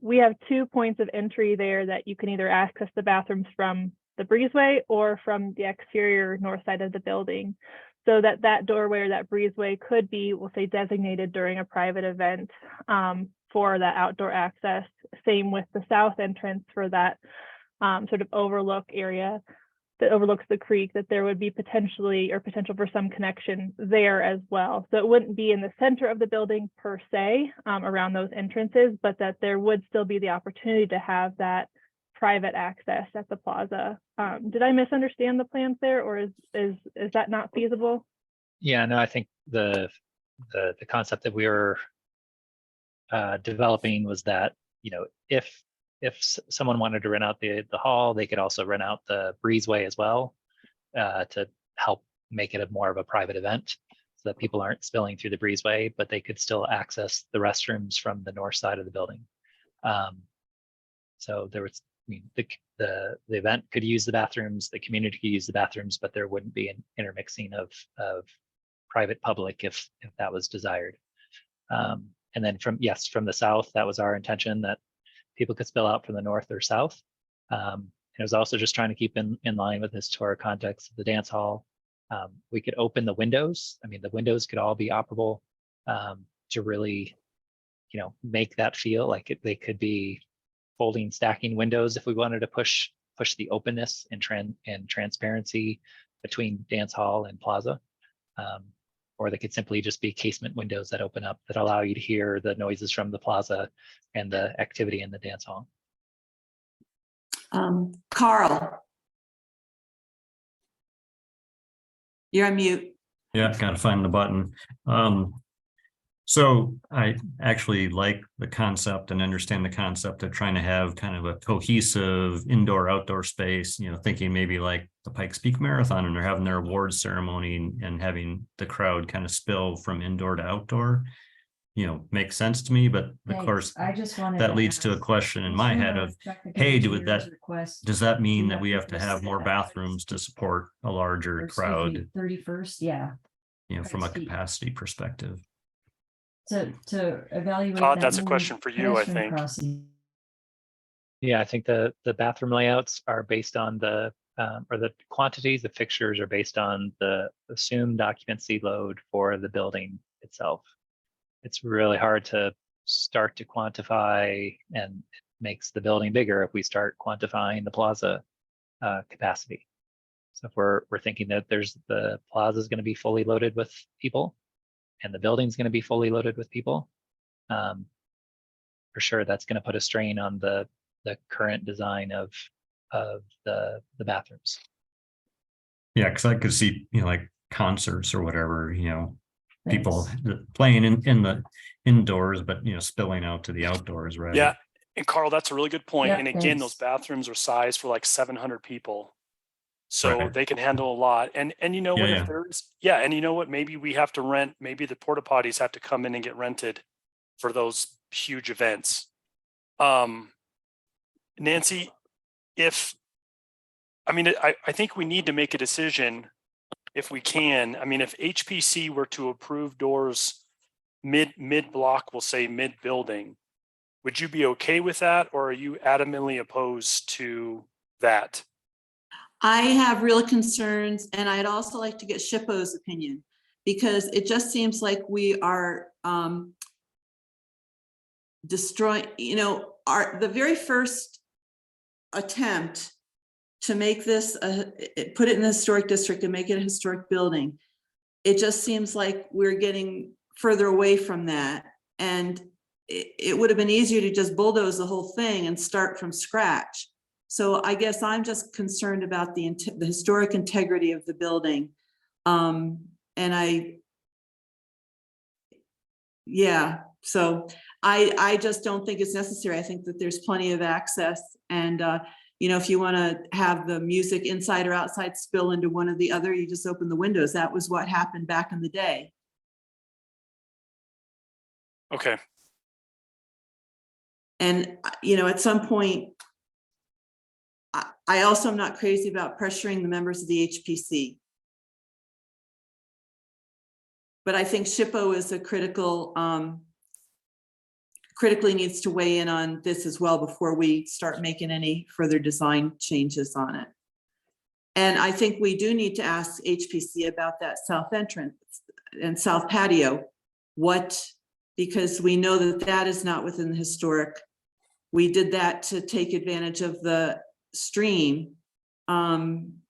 we have 2 points of entry there that you can either access the bathrooms from the breezeway or from the exterior north side of the building, so that doorway or that breezeway could be, we'll say, designated during a private event for that outdoor access. Same with the south entrance for that sort of overlook area that overlooks the creek, that there would be potential for some connection there as well. So it wouldn't be in the center of the building per se around those entrances, but that there would still be the opportunity to have that private access at the plaza. Did I misunderstand the plans there, or is that not feasible? Yeah, no, I think the concept that we were developing was that, if someone wanted to rent out the hall, they could also rent out the breezeway as well to help make it more of a private event, so that people aren't spilling through the breezeway, but they could still access the restrooms from the north side of the building. So there was, the event could use the bathrooms, the community could use the bathrooms, but there wouldn't be an intermixing of private public if that was desired. And then from the south, that was our intention, that people could spill out from the north or south. It was also just trying to keep in line with this historic context of the dance hall. We could open the windows. The windows could all be operable to really make that feel like they could be folding, stacking windows if we wanted to push the openness and transparency between dance hall and plaza. Or they could simply just be casement windows that open up that allow you to hear the noises from the plaza and the activity in the dance hall. Carl. You're on mute. Yeah, gotta find the button. So I actually like the concept and understand the concept of trying to have kind of a cohesive indoor-outdoor space, thinking maybe like the Pikes Peak Marathon, and they're having their awards ceremony and having the crowd kind of spill from indoor to outdoor, makes sense to me. But of course, I just wanted that leads to a question in my head of, hey, does that mean that we have to have more bathrooms to support a larger crowd? 31st, yeah. From a capacity perspective. To evaluate. Todd, that's a question for you, I think. Yeah, I think the bathroom layouts are based on the quantities of fixtures are based on the assumed occupancy load for the building itself. It's really hard to start to quantify, and it makes the building bigger if we start quantifying the plaza capacity. So if we're thinking that the plaza is going to be fully loaded with people, and the building's going to be fully loaded with people, for sure that's going to put a strain on the current design of the bathrooms. Yeah, because I could see like concerts or whatever, people playing in the indoors, but spilling out to the outdoors, right? Yeah, and Carl, that's a really good point. Yeah, And again, those thanks. bathrooms are sized for like 700 people. So Right. they can handle a lot. And you know what, Yeah, if there's, and you know what, maybe we have to rent, maybe the porta potties have to come in and get rented for those huge events. Nancy, I think we need to make a decision if we can. I mean, if HPC were to approve doors mid block, we'll say mid building, would you be okay with that? Or are you adamantly opposed to that? I have real concerns, and I'd also like to get Shippo's opinion, because it just seems like we are destroying, the very first attempt to make this, put it in the historic district and make it a historic building. It just seems like we're getting further away from that. And it would have been easier to just bulldoze the whole thing and start from scratch. So I guess I'm just concerned about the historic integrity of the building. So I just don't think it's necessary. I think that there's plenty of access, and if you want to have the music inside or outside spill into one or the other, you just open the windows. That was what happened back in the day. Okay. And at some point, I also am not crazy about pressuring the members of the HPC. But I think Shippo is a critically needs to weigh in on this as well before we start making any further design changes on it. And I think we do need to ask HPC about that south entrance and south patio. Because we know that is not within the historic. We did that to take advantage of the stream,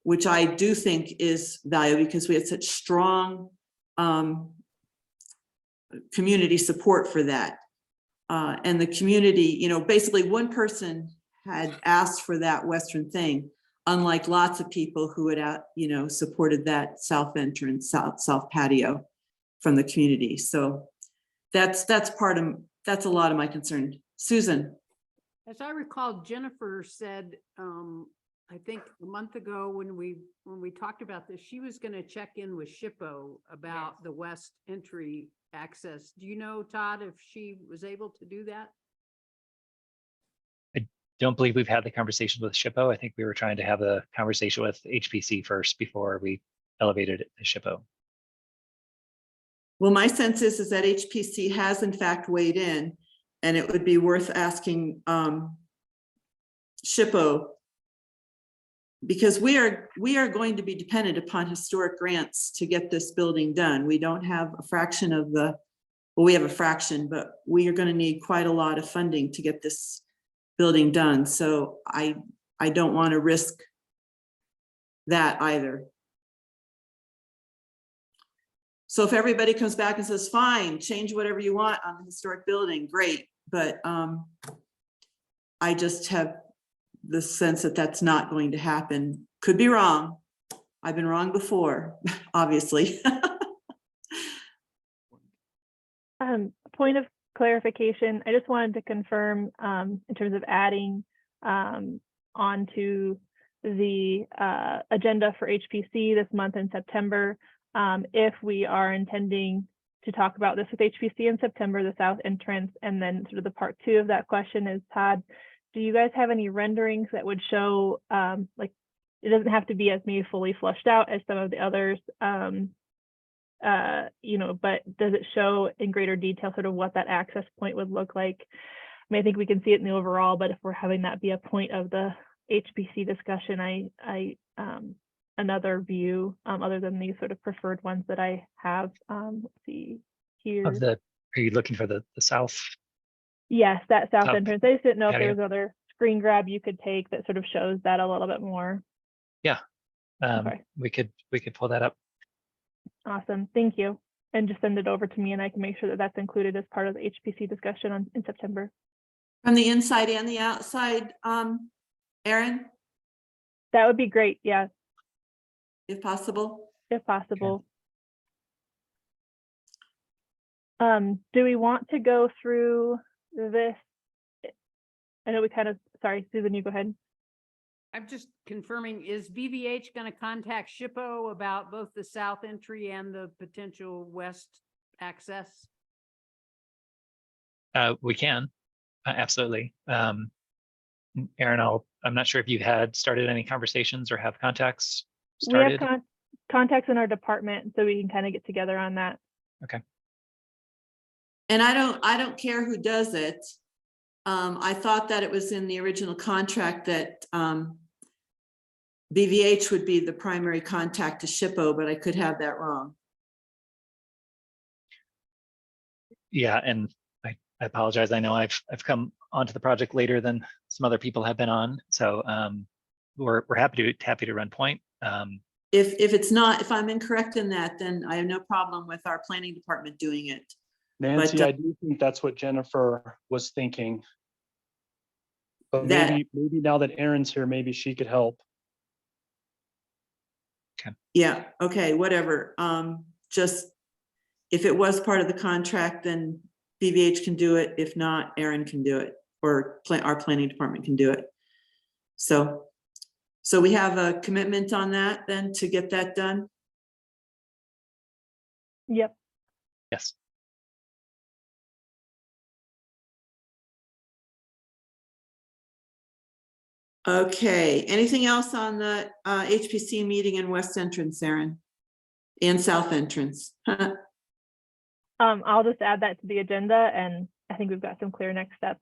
which I do think is valuable because we had such strong community support for that. And the community, basically one person had asked for that western thing, unlike lots of people who had, supported that south entrance, south patio from the community. So that's a lot of my concern. Susan. As I recall, Jennifer said, I think a month ago when we talked about this, she was going to check in with Shippo about the west entry access. Do you know, Todd, if she was able to do that? I don't believe we've had the conversation with Shippo. I think we were trying to have a conversation with HPC first before we elevated it to Shippo. Well, my sense is that HPC has in fact weighed in, and it would be worth asking Shippo, because we are going to be dependent upon historic grants to get this building done. We don't have a fraction of the well, we have a fraction, but we are gonna need quite a lot of funding to get this building done, so I don't want to risk that either. So if everybody comes back and says, fine, change whatever you want on the historic building, great, but I just have the sense that that's not going to happen. Could be wrong. I've been wrong before, obviously. Point of clarification, I just wanted to confirm in terms of adding onto the agenda for HPC this month in September. If we are intending to talk about this with HPC in September, the south entrance, and then sort of the part 2 of that question is, Todd, do you guys have any renderings that would show, like, it doesn't have to be as maybe fully flushed out as some of the others, you know, but does it show in greater detail sort of what that access point would look like? I mean, I think we can see it in the overall, but if we're having that be a point of the HPC discussion, another view other than these sort of preferred ones that I have. Let's see here. Are you looking for the south? Yes, that south South entrance. I just didn't know if there patio. was other screen grab you could take that sort of shows that a little bit more. Yeah. Okay. We could pull that up. Awesome. Thank you. And just send it over to me and I can make sure that that's included as part of the HPC discussion in September. From the inside and the outside, Erin, That would be great. Yeah, if possible. if possible. Do we want to go through this? I know we kind of, sorry, Susan, you go ahead. I'm just confirming, is BVH going to contact SHPO about both the south entry and the potential west access? We can, absolutely. Aaron, I'm not sure if you had started any conversations or have contacts started. We have contacts in our department, so we can kind of get together on that. Okay. And I don't care who does it. I thought that it was in the original contract that BVH would be the primary contact to SHPO, but I could have that wrong. Yeah, and I apologize. I know I've come onto the project later than some other people have been on, so we're happy to run point. If it's not, if I'm incorrect in that, then I have no problem with our planning department doing it. Nancy, But, I do think that's what Jennifer was thinking. But That- maybe now that Erin's here, maybe she could help. Yeah, okay, whatever. Just if it was part of the contract, then BVH can do it. If not, Erin can do it, or our planning department can do it. So we have a commitment on that then to get that done. Yep. Yes. Okay, anything else on the HPC meeting in West Entrance, Erin? And South Entrance? I'll just add that to the agenda and I think we've got some clear next steps.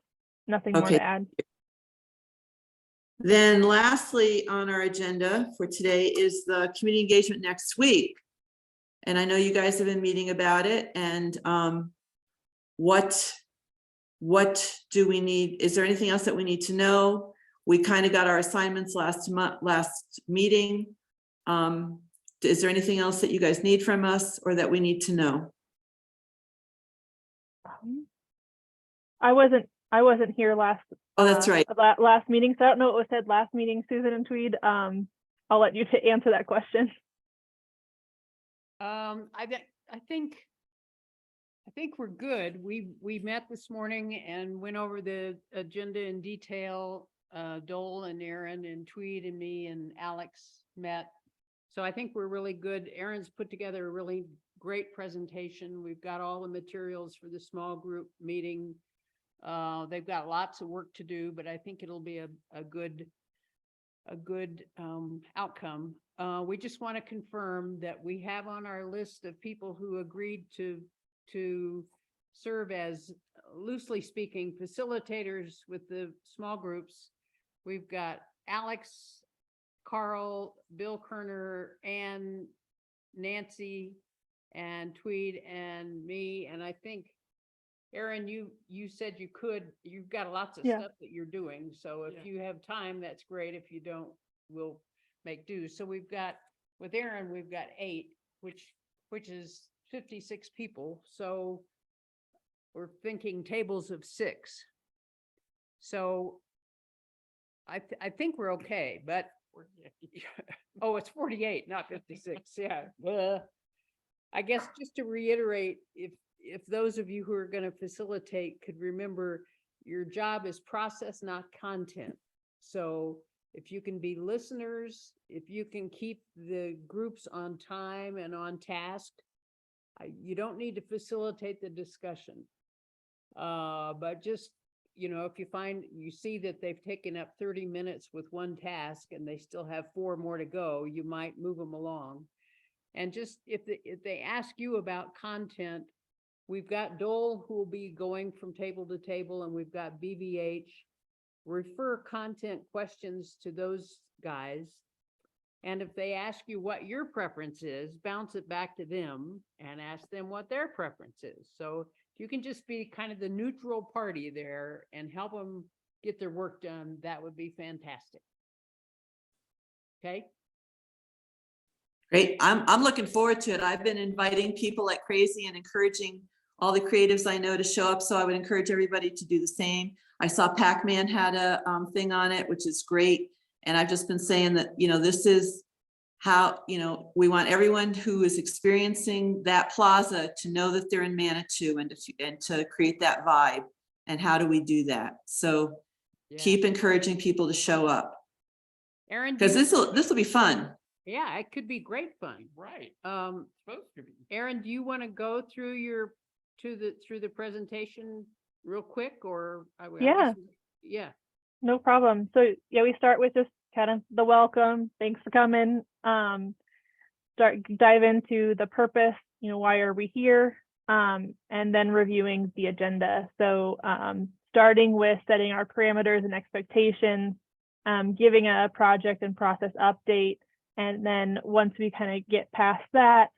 Nothing more Okay. to add. Then lastly, on our agenda for today is the community engagement next week. And I know you guys have been meeting about it, and what do we need? Is there anything else that we need to know? We kind of got our assignments last meeting. Is there anything else that you guys need from us or that we need to know? I wasn't here last. Oh, that's right. Last meeting, so I don't know what was said last meeting, Susan and Tweed. I'll let you answer that question. I think we're good. We met this morning and went over the agenda in detail. Dole and Aaron and Tweed and me and Alex met. So I think we're really good. Aaron's put together a really great presentation. We've got all the materials for the small group meeting. They've got lots of work to do, but I think it'll be a good outcome. We just want to confirm that we have on our list of people who agreed to serve as, loosely speaking, facilitators with the small groups. We've got Alex, Carl, Bill Kerner, and Nancy, and Tweed, and me, and I think Aaron, you said you've got lots of Yeah. stuff that you're doing. So if Yeah. you have time, that's great. If you don't, we'll make do. So with Aaron, we've got 8, which is 56 people. So we're thinking tables of 6. So I think we're okay, but oh, it's 48, not 56. Yeah. I guess just to reiterate, if those of you who are going to facilitate could remember, your job is process, not content. So if you can be listeners, if you can keep the groups on time and on task, you don't need to facilitate the discussion. But just, if you see that they've taken up 30 minutes with one task and they still have 4 more to go, you might move them along. And just if they ask you about content, we've got Dole who will be going from table to table, and we've got BVH. Refer content questions to those guys. And if they ask you what your preference is, bounce it back to them and ask them what their preference is. So you can just be kind of the neutral party there and help them get their work done. That would be fantastic. Okay. Great. I'm looking forward to it. I've been inviting people like crazy and encouraging all the creatives I know to show up. So I would encourage everybody to do the same. I saw Pac-Man had a thing on it, which is great. And I've just been saying that, this is how, we want everyone who is experiencing that plaza to know that they're in Manitou and to create that vibe. And how do we do that? So keep encouraging people to show up. Aaron, because this will be fun. Yeah, it could be great fun. Right. Supposed to be. Aaron, do you want to go through through the presentation real quick, or? Yeah. Yeah. No problem. So yeah, we start with just kind of the welcome. Thanks for coming. Dive into the purpose, why are we here? And then reviewing the agenda. So starting with setting our parameters and expectations, giving a project and process update. And then once we kind of get past that,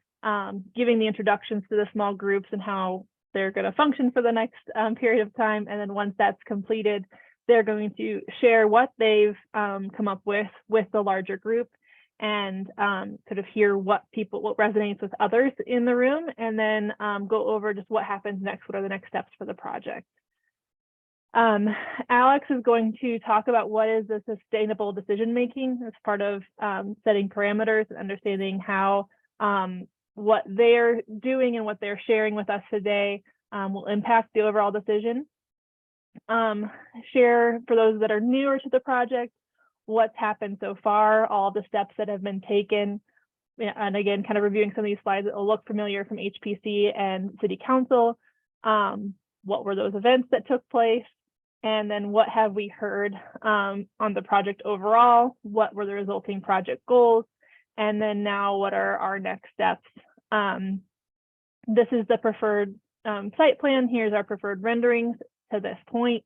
giving the introductions to the small groups and how they're going to function for the next period of time. And then once that's completed, they're going to share what they've come up with the larger group, and sort of hear what resonates with others in the room, and then go over just what happens next, what are the next steps for the project. Alex is going to talk about what is the sustainable decision-making as part of setting parameters and understanding how what they're doing and what they're sharing with us today will impact the overall decision. Share, for those that are newer to the project, what's happened so far, all the steps that have been taken. And again, kind of reviewing some of these slides that will look familiar from HPC and City Council. What were those events that took place? And then what have we heard on the project overall? What were the resulting project goals? And then now what are our next steps? This is the preferred site plan. Here's our preferred renderings to this point,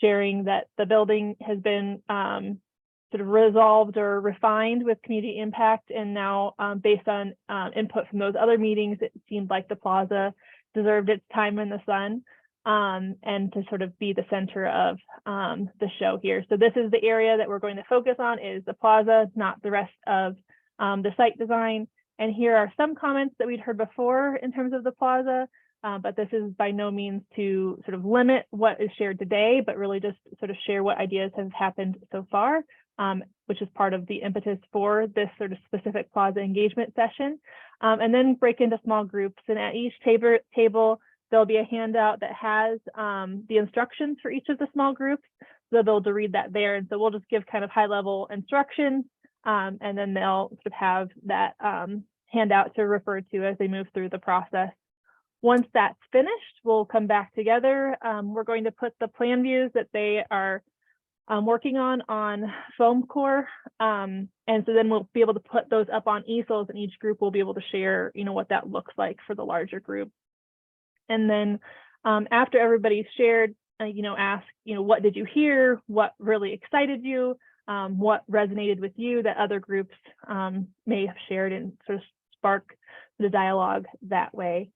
sharing that the building has been sort of resolved or refined with community impact. And now based on input from those other meetings, it seemed like the plaza deserved its time in the sun. And to sort of be the center of the show here. So this is the area that we're going to focus on, is the plaza, not the rest of the site design. And here are some comments that we'd heard before in terms of the plaza, but this is by no means to sort of limit what is shared today, but really just sort of share what ideas have happened so far, which is part of the impetus for this sort of specific plaza engagement session. And then break into small groups. And at each table, there'll be a handout that has the instructions for each of the small groups. So they'll to read that there. And so we'll just give kind of high level instructions, and then they'll sort of have that handout to refer to as they move through the process. Once that's finished, we'll come back together. We're going to put the plan views that they are working on foam core. And so then we'll be able to put those up on easels, and each group will be able to share, what that looks like for the larger group. And then after everybody's shared, ask, what did you hear? What really excited you? What resonated with you that other groups may have shared, and sort of spark the dialogue that way.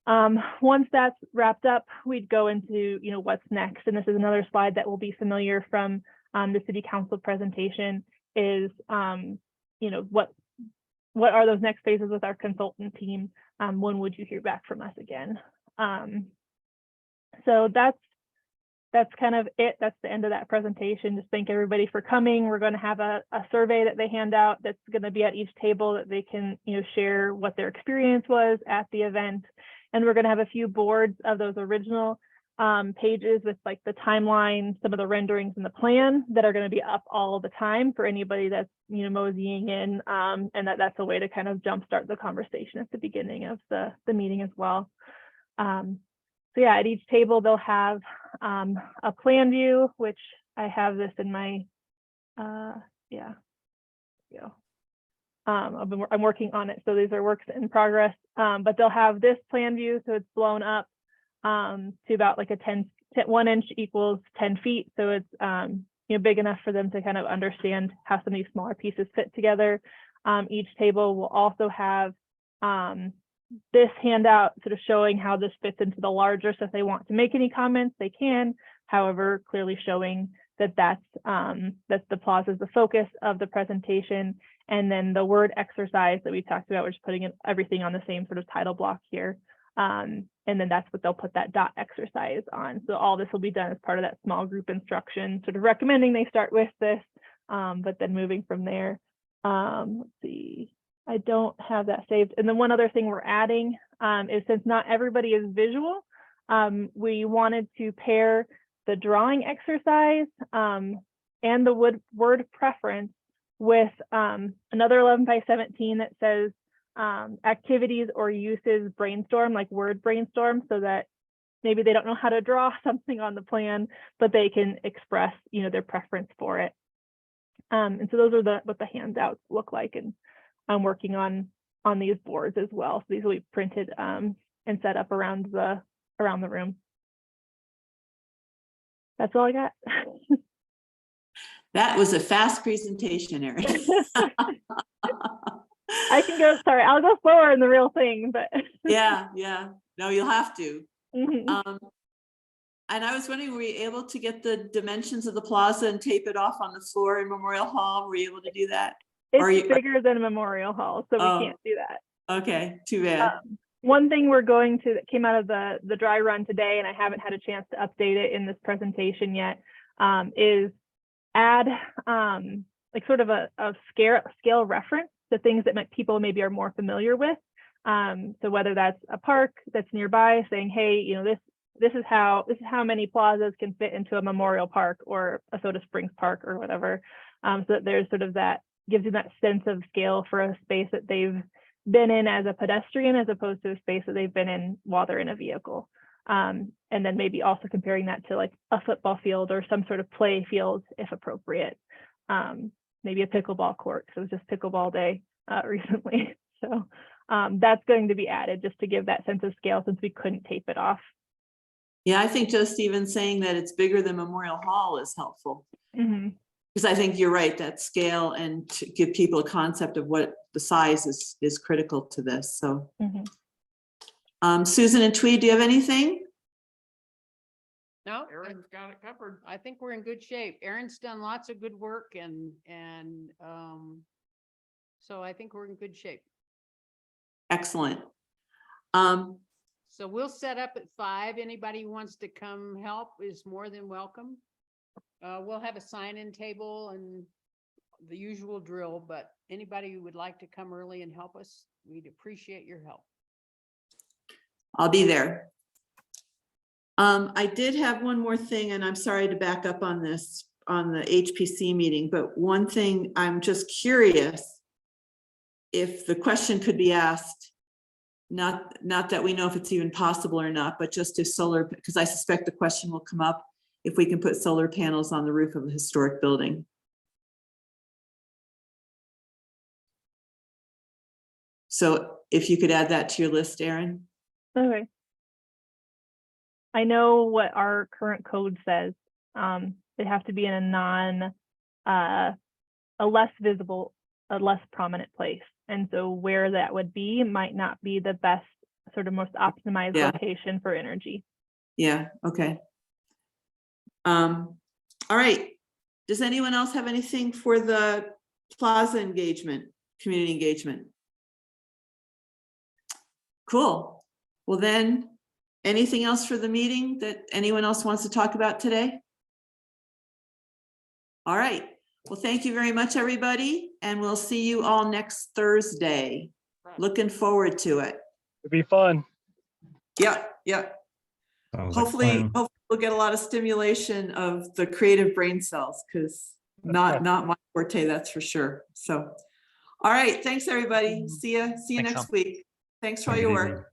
Once that's wrapped up, we'd go into, you know, what's next. And this is another slide that will be familiar from the city council presentation is, you know, what are those next phases with our consultant team? When would you hear back from us again? So that's kind of it. That's the end of that presentation. Just thank everybody for coming. We're going to have a survey that they hand out that's going to be at each table that they can, you know, share what their experience was at the event. And we're going to have a few boards of those original pages with like the timeline, some of the renderings and the plan that are going to be up all the time for anybody that's, you know, moseying in, and that's a way to kind of jumpstart the conversation at the beginning of the meeting as well. So yeah, at each table they'll have a plan view, which I have this in my I'm working on it, so these are works in progress. But they'll have this plan view, so it's blown up to about like a 1 inch equals 10 feet. So it's you know, big enough for them to kind of understand how some of these smaller pieces fit together. Each table will also have this handout sort of showing how this fits into the larger, so if they want to make any comments, they can. However, clearly showing that that's the plaza is the focus of the presentation. And then the word exercise that we talked about, we're just putting everything on the same sort of title block here. And then that's what they'll put that dot exercise on. So all this will be done as part of that small group instruction, sort of recommending they start with this, but then moving from there. Let's see. I don't have that saved. And then one other thing we're adding is, since not everybody is visual, we wanted to pair the drawing exercise and the word preference with another 11 by 17 that says activities or uses brainstorm, like word brainstorm, so that maybe they don't know how to draw something on the plan, but they can express, you know, their preference for it. And so those are what the handouts look like. And I'm working on these boards as well. So these will be printed and set up around the room. That's all I got. That was a fast presentation, Erin. I can go, sorry, I'll go slower in the real thing, but. Yeah. No, you'll have to. Mhm. And I was wondering, were you able to get the dimensions of the plaza and tape it off on the floor in Memorial Hall? Were you able to do that? It's bigger than Memorial Hall, so we can't do that. Okay, too bad. One thing we're going to, that came out of the dry run today, and I haven't had a chance to update it in this presentation yet, is add like sort of a scale reference to things that people maybe are more familiar with. So whether that's a park that's nearby, saying, hey, you know, this is how many plazas can fit into a Memorial Park or a Soda Springs Park or whatever. So that there's sort of that, gives you that sense of scale for a space that they've been in as a pedestrian, as opposed to a space that they've been in while they're in a vehicle. And then maybe also comparing that to like a football field or some sort of play field if appropriate. Maybe a pickleball court, so it was just pickleball day recently. So that's going to be added just to give that sense of scale, since we couldn't tape it off. Yeah, I think just even saying that it's bigger than Memorial Hall is helpful. Mm-hmm. Because I think you're right, that scale, and to give people a concept of what the size is critical to this. So Susan and Tweed, do you have anything? No, Erin's got it covered. I think we're in good shape. Erin's done lots of good work, and so I think we're in good shape. Excellent. So we'll set up at 5. Anybody who wants to come help is more than welcome. We'll have a sign-in table and the usual drill, but anybody who would like to come early and help us, we'd appreciate your help. I'll be there. I did have one more thing, and I'm sorry to back up on this, on the HPC meeting, but one thing, I'm just curious if the question could be asked, not that we know if it's even possible or not, but just if solar, because I suspect the question will come up, if we can put solar panels on the roof of a historic building. So if you could add that to your list, Erin. Okay. I know what our current code says. They have to be in a less visible, a less prominent place. And so where that would be might not be the best sort of most optimized Yeah. location for energy. Yeah, okay. All right. Does anyone else have anything for the plaza engagement, community engagement? Cool. Well then, anything else for the meeting that anyone else wants to talk about today? All right. Well, thank you very much, everybody, and we'll see you all next Thursday. Looking forward to it. It'd be fun. Yep, yep. Sounds like Hopefully, fun. hopefully we'll get a lot of stimulation of the creative brain cells, because not my forte, that's for sure. So, all right, thanks, everybody. See you Thanks, next Tom. week. Thanks for all Have a your good work. evening.